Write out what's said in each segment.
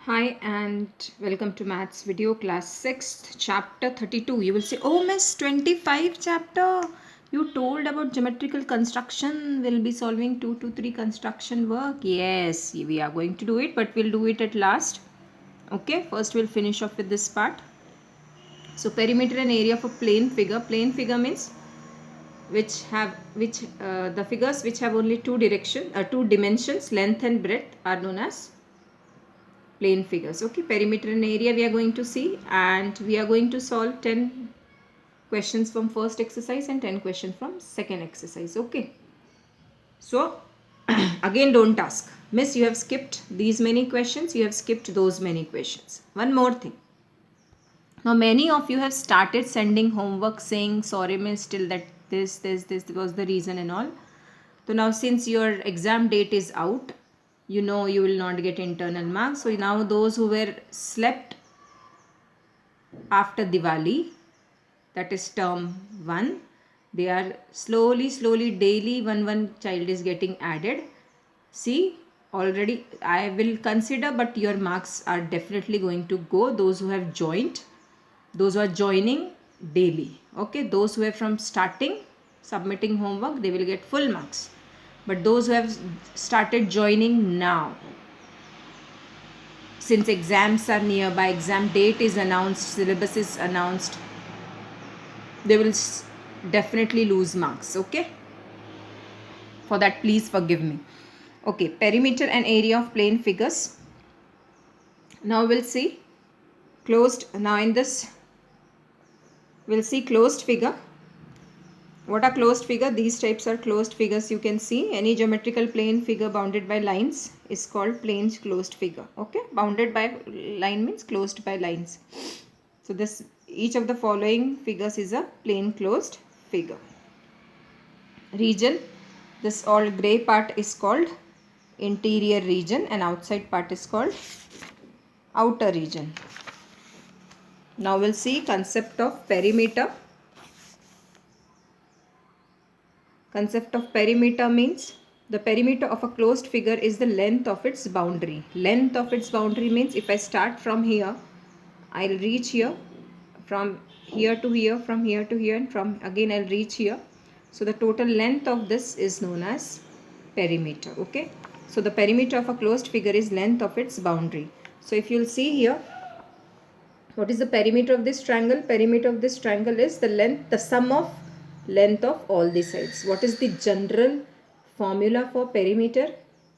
Hi and welcome to Maths video class 6th chapter 32. You will say, oh miss, 25 chapter. You told about geometrical construction. We'll be solving 2 to 3 construction work. Yes, we are going to do it, but we'll do it at last. Okay, first we'll finish off with this part. So perimeter and area for plane figure. Plane figure means the figures which have only two dimensions, length and breadth, are known as plane figures. Okay, perimeter and area we are going to see, and we are going to solve 10 questions from first exercise and 10 questions from second exercise. Okay, so again, don't ask, miss, you have skipped these many questions, you have skipped those many questions. One more thing, now many of you have started sending homework saying, sorry miss, till that this was the reason and all. So now since your exam date is out, you know you will not get internal marks. So now those who were slept after Diwali, that is term 1, they are slowly daily one child is getting added. See, already I will consider, but your marks are definitely going to go. Those who have joined, those who are joining daily. Okay, those who are from starting submitting homework, they will get full marks. But those who have started joining now, since exams are nearby, exam date is announced, syllabus is announced, they will definitely lose marks. Okay, for that please forgive me. Okay, perimeter and area of plane figures. Now we'll see closed. Now in this we'll see closed figure. What are closed figure? These types are closed figures. You can see any geometrical plane figure bounded by lines is called plane closed figure. Okay, bounded by line means closed by lines. So this, each of the following figures is a plane closed figure. Region, this all gray part is called interior region and outside part is called outer region. Now we'll see concept of perimeter. Concept of perimeter means the perimeter of a closed figure is the length of its boundary. Length of its boundary means if I start from here, I'll reach here, from here to here, from here to here, and from again I'll reach here. So the total length of this is known as perimeter. Okay, so the perimeter of a closed figure is length of its boundary. So if you'll see here, what is the perimeter of this triangle? Perimeter of this triangle is the length, the sum of length of all the sides. What is the general formula for perimeter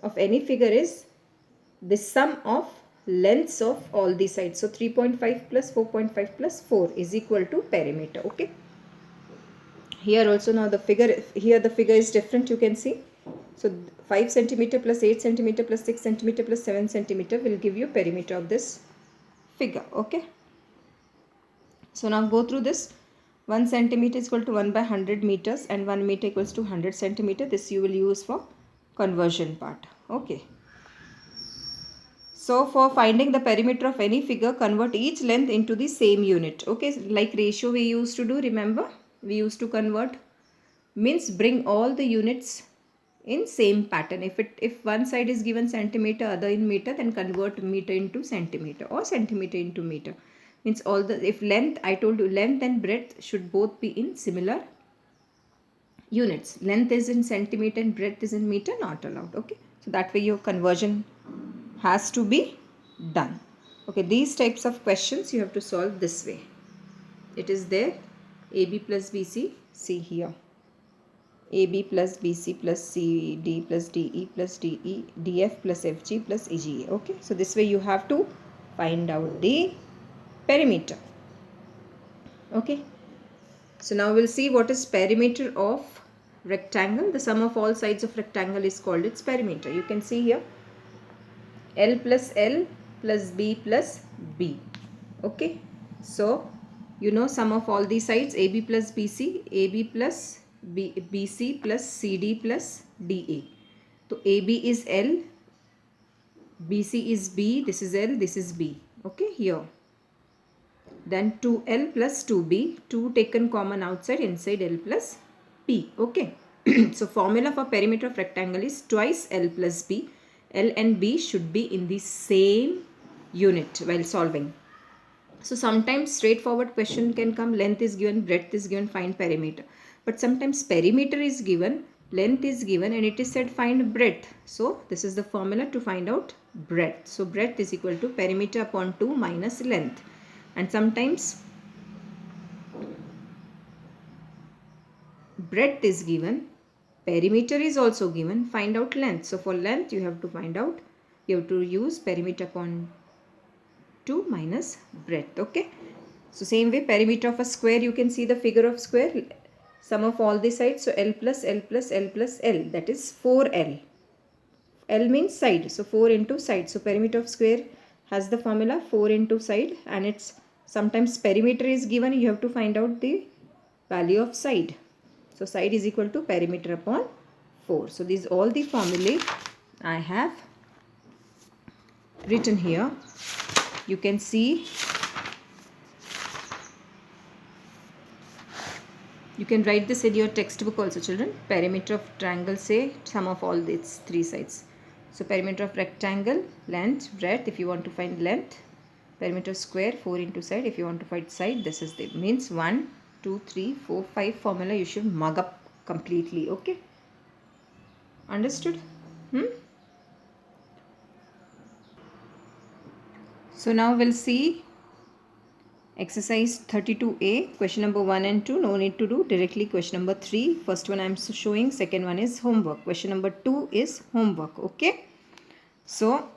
of any figure is the sum of lengths of all the sides. So 3.5 plus 4.5 plus 4 is equal to perimeter. Okay, here also now the figure, here the figure is different, you can see. So 5 centimeter plus 8 centimeter plus 6 centimeter plus 7 centimeter will give you perimeter of this figure. Okay, so now go through this. 1 centimeter is equal to 1 by 100 meters and 1 meter equals to 100 centimeter. This you will use for conversion part. Okay, so for finding the perimeter of any figure, convert each length into the same unit. Okay, like ratio we used to do, remember, we used to convert, means bring all the units in same pattern. If one side is given centimeter, other in meter, then convert meter into centimeter or centimeter into meter. Means all the, if length, I told you length and breadth should both be in similar units. Length is in centimeter and breadth is in meter, not allowed. Okay, so that way your conversion has to be done. Okay, these types of questions you have to solve this way. It is there, AB plus BC, see here, AB plus BC plus CD plus DE plus DE, DF plus FG plus EGA. Okay, so this way you have to find out the perimeter. Okay, so now we'll see what is perimeter of rectangle. The sum of all sides of rectangle is called its perimeter. You can see here L plus B plus B. Okay, so you know sum of all these sides, AB plus BC, AB plus BC plus CD plus DA. So AB is L, BC is B, this is L, this is B. Okay, here. Then 2L plus 2B, 2 taken common outside, inside L plus B. Okay, so formula for perimeter of rectangle is twice L plus B. L and B should be in the same unit while solving. So sometimes straightforward question can come, length is given, breadth is given, find perimeter. But sometimes perimeter is given, length is given, and it is said find breadth. So this is the formula to find out breadth. So breadth is equal to perimeter upon 2 minus length. And sometimes breadth is given, perimeter is also given, find out length. So for length you have to use perimeter upon 2 minus breadth. Okay. So same way, perimeter of a square, you can see the figure of square, sum of all the sides. So L plus L plus L plus L, that is 4L. L means side, so 4 into side. So perimeter of square has the formula 4 into side, and it's sometimes perimeter is given, you have to find out the value of side. So side is equal to perimeter upon 4. So these all the formulae I have written here. You can see, you can write this in your textbook also, children. Perimeter of triangle, say sum of all its 3 sides. So perimeter of rectangle, length, breadth if you want to find length. Perimeter of square, 4 into side if you want to find side. This is the means 1, 2, 3, 4, 5 formula you should mug up completely. Okay, understood? So now we'll see exercise 32A, question number 1 and 2. No need to do directly question number 3. First one I am showing, second one is homework. Question number 2 is homework. Okay, so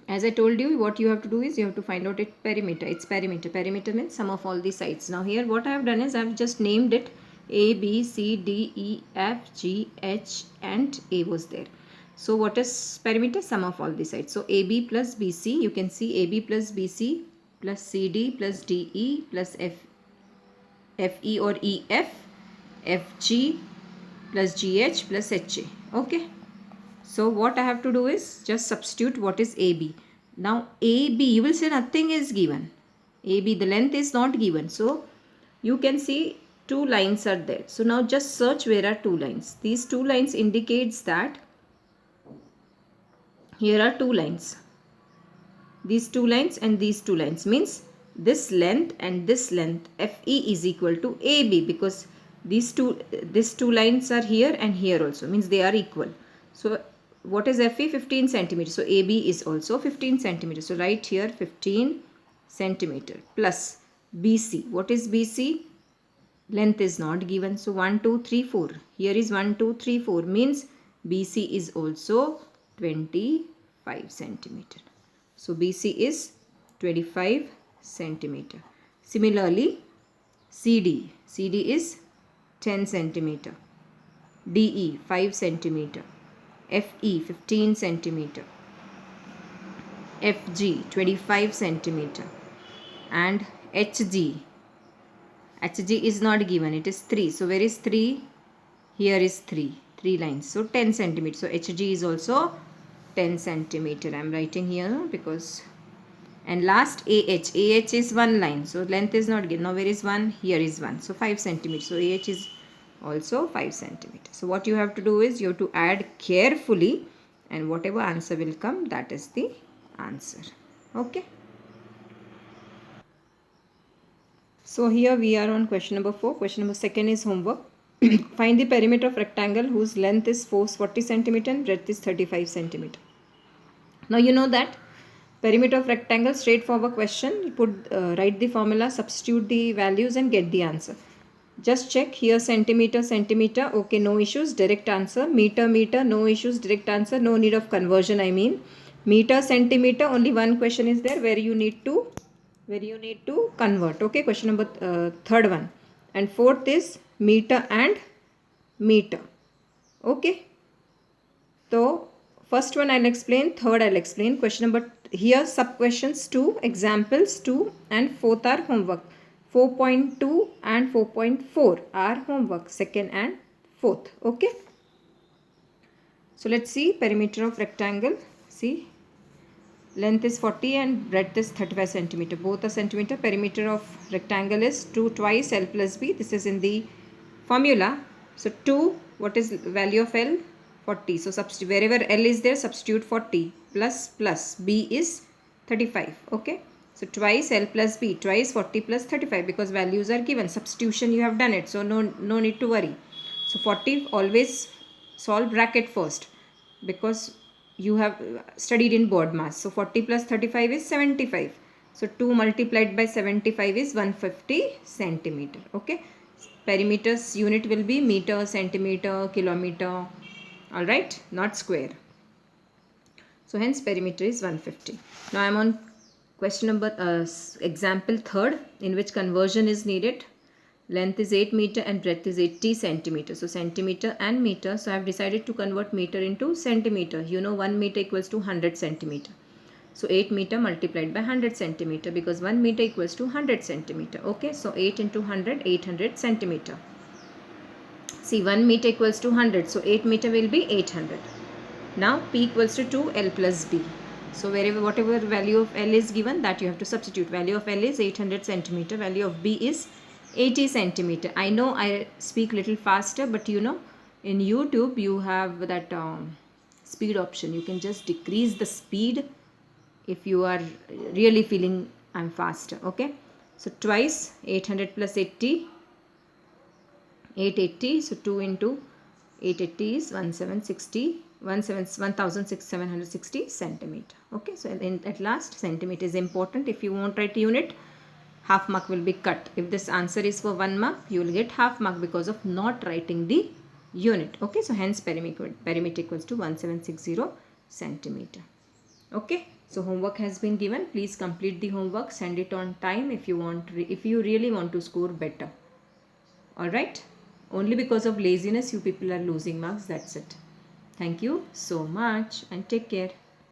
as I told you, what you have to do is you have to find out its perimeter. Its perimeter. Perimeter means sum of all the sides. Now here what I have done is I have just named it A, B, C, D, E, F, G, H and A was there. So what is perimeter? Sum of all the sides. So AB plus BC, you can see AB plus BC plus CD plus DE plus FE or EF, FG plus GH plus HA. Okay. So what I have to do is just substitute what is AB. Now AB, you will say nothing is given. AB, the length is not given. So you can see 2 lines are there. So now just search where are 2 lines. These 2 lines indicates that here are 2 lines. These 2 lines and these 2 lines means this length and this length FE is equal to AB, because these two lines are here and here also, means they are equal. So what is FE? 15 centimeter. So AB is also 15 centimeter. So right here 15 centimeter plus BC. What is BC? Length is not given. So 1, 2, 3, 4. Here is 1, 2, 3, 4 means BC is also 25 centimeter. So BC is 25 centimeter. Similarly, CD. CD is 10 centimeter. DE 5 centimeter. FE 15 centimeter. FG 25 centimeter. And HG. HG is not given. It is 3. So where is 3? Here is 3. 3 lines. So 10 centimeter. So HG is also 10 centimeter. I am writing here because, and last AH. AH is 1 line. So length is not given. Now where is 1? Here is 1. So 5 centimeter. So AH is also 5 centimeter. So what you have to do is you have to add carefully, and whatever answer will come, that is the answer. Okay. So here we are on question number 4. Question number 2 is homework. Find the perimeter of rectangle whose length is 40 centimeter and breadth is 35 centimeter. Now you know that perimeter of rectangle, straightforward question. You put write the formula, substitute the values and get the answer. Just check here, centimeter, centimeter. Okay, no issues. Direct answer. Meter, meter. No issues. Direct answer. No need of conversion. I mean, meter, centimeter. Only one question is there where you need to convert. Okay, question number third one, and fourth is meter and meter. Okay. So first one I'll explain. Third I'll explain. Question number here sub questions 2, examples 2, and fourth are homework. 4.2 and 4.4 are homework, second and fourth. Okay. So let's see perimeter of rectangle. See, length is 40 and breadth is 35 centimeter. Both are centimeter. Perimeter of rectangle is 2 twice L plus B. This is in the formula. So 2, what is value of L? 40. So wherever L is there, substitute 40 plus B is 35. Okay. So twice L plus B, twice 40 plus 35, because values are given. Substitution you have done it, so no need to worry. So 40, always solve bracket first, because you have studied in board mass. So 40 plus 35 is 75. So 2 multiplied by 75 is 150 centimeter. Okay. Perimeter's unit will be meter, centimeter, kilometer. Alright, not square. So hence perimeter is 150. Now I am on question number example 3rd, in which conversion is needed. Length is 8 meter and breadth is 80 centimeter. So centimeter and meter. So I have decided to convert meter into centimeter. You know 1 meter equals to 100 centimeter. So 8 meter multiplied by 100 centimeter, because 1 meter equals to 100 centimeter. Okay, so 8 into 100, 800 centimeter. See, 1 meter equals to 100. So 8 meter will be 800. Now P equals to 2L plus B. So whatever value of L is given, that you have to substitute. Value of L is 800 centimeter. Value of B is 80 centimeter. I know I speak little faster, but you know, in YouTube you have that speed option. You can just decrease the speed if you are really feeling I'm faster. Okay. So twice 800 plus 80, 880. So 2 into 880 is 1760 centimeter. Okay, so at last, centimeter is important. If you won't write unit, half mark will be cut. If this answer is for 1 mark, you will get half mark because of not writing the unit. Okay, so hence perimeter equals to 1760 centimeter. Okay, so homework has been given. Please complete the homework. Send it on time if you really want to score better. All right. Only because of laziness you people are losing marks. That's it. Thank you so much and take care.